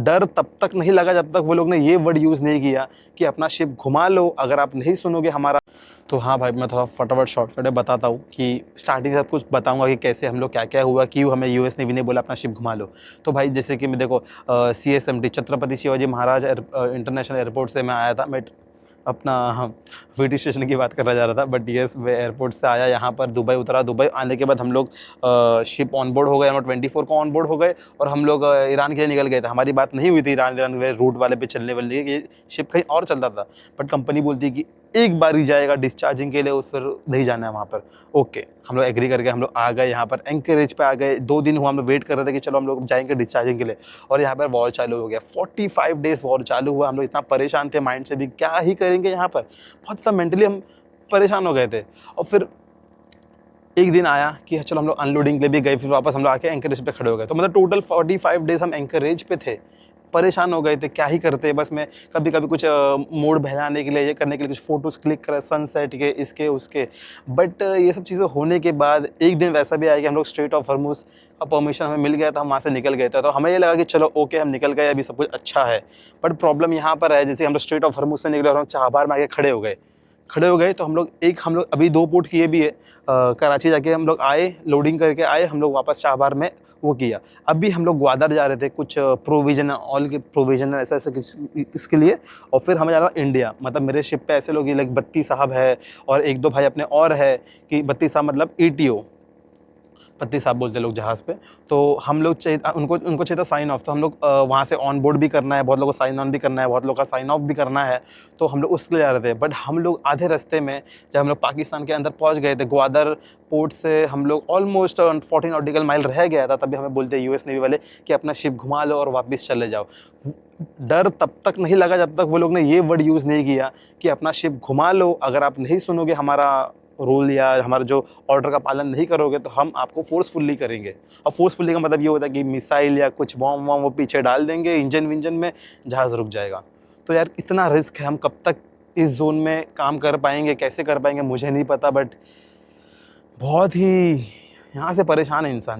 डर तब तक नहीं लगा जब तक वो लोग ने ये वर्ड यूज़ नहीं किया कि अपना शिप घुमा लो, अगर आप नहीं सुनोगे हमारा। तो हाँ भाई, मैं थोड़ा फटाफट शॉर्टकट में बताता हूँ कि स्टार्टिंग सब कुछ बताऊंगा कि कैसे हम लोग क्या क्या हुआ, क्यों हमें यूएस नेवी ने बोला अपना शिप घुमा लो। तो भाई जैसे कि मैं देखो, CSMT Chhatrapati Shivaji Maharaj international airport से मैं आया था। मैं अपना VT स्टेशन की बात करना जा रहा था, बट यस, मैं एयरपोर्ट से आया यहाँ पर, दुबई उतरा। दुबई आने के बाद हम लोग शिप ऑन बोर्ड हो गए, हम 24 को ऑन बोर्ड हो गए और हम लोग ईरान के लिए निकल गए थे। हमारी बात नहीं हुई थी ईरान रूट वाले पे चलने वाले की, शिप कहीं और चलता था, बट कंपनी बोलती है कि एक बार ही जाएगा डिस्चार्जिंग के लिए, उस फिर नहीं जाना है वहाँ पर। ओके, हम लोग एग्री करके हम लोग आ गए यहाँ पर, एंकरेज पे आ गए। 2 दिन हुआ हम लोग वेट कर रहे थे कि चलो हम लोग जाएंगे डिस्चार्जिंग के लिए, और यहाँ पर वॉर चालू हो गया। 45 डेज वॉर चालू हुआ। हम लोग इतना परेशान थे माइंड से भी, क्या ही करेंगे यहाँ पर, बहुत ज़्यादा मेंटली हम परेशान हो गए थे। और फिर एक दिन आया कि चलो हम लोग अनलोडिंग के लिए भी गए, फिर वापस हम लोग आके एंकरेज पे खड़े हो गए। तो मतलब टोटल 45 डेज हम एंकरेज पे थे, परेशान हो गए थे, क्या ही करते। बस मैं कभी कभी कुछ मूड बहलाने के लिए, ये करने के लिए कुछ फोटोज़ क्लिक करा सनसेट के, इसके उसके। बट ये सब चीज़ें होने के बाद एक दिन वैसा भी आया कि हम लोग स्ट्रेट ऑफ हॉर्मुज़ का परमिशन हमें मिल गया था, हम वहाँ से निकल गए थे। तो हमें ये लगा कि चलो ओके, हम निकल गए, अभी सब कुछ अच्छा है। बट प्रॉब्लम यहाँ पर है, जैसे हम लोग स्ट्रेट ऑफ हॉर्मुज़ से निकले और हम चाबहार में आके खड़े हो गए। तो हम लोग अभी 2 पोर्ट किए भी है। कराची जाके हम लोग आए, लोडिंग करके आए, हम लोग वापस चाबहार में वो किया। अभी हम लोग ग्वादर जा रहे थे, कुछ प्रोविजन, ऑयल के प्रोविजन ऐसा ऐसा कुछ इसके लिए। और फिर हमें जाना इंडिया। मतलब मेरे शिप पे ऐसे लोग ही, लाइक बत्ती साहब है और 1-2 भाई अपने और है, कि बत्ती साहब मतलब ETO, पत्ती साहब बोलते हैं लोग जहाज़ पे। तो हम लोग उनको चाहिए था साइन ऑफ। तो हम लोग वहाँ से ऑन बोर्ड भी करना है, बहुत लोगों को साइन ऑन भी करना है, बहुत लोगों का साइन ऑफ भी करना है। तो हम लोग उसके लिए जा रहे थे। बट हम लोग आधे रास्ते में, जब हम लोग पाकिस्तान के अंदर पहुँच गए थे, ग्वादर पोर्ट से हम लोग ऑलमोस्ट 14 नॉटिकल माइल रह गया था, तभी हमें बोलते हैं यूएस नेवी वाले कि अपना शिप घुमा लो और वापस चले जाओ। डर तब तक नहीं लगा जब तक वो लोग ने ये वर्ड यूज़ नहीं किया कि अपना शिप घुमा लो, अगर आप नहीं सुनोगे हमारा रूल या हमारा जो ऑर्डर का पालन नहीं करोगे तो हम आपको फोर्सफुली करेंगे। और फोर्सफुली का मतलब ये होता है कि मिसाइल या कुछ बॉम्ब वॉम्ब वो पीछे डाल देंगे, इंजन विंजन में, जहाज़ रुक जाएगा। तो यार इतना रिस्क है, हम कब तक इस जोन में काम कर पाएंगे, कैसे कर पाएंगे मुझे नहीं पता। बट बहुत ही यहाँ से परेशान है इंसान।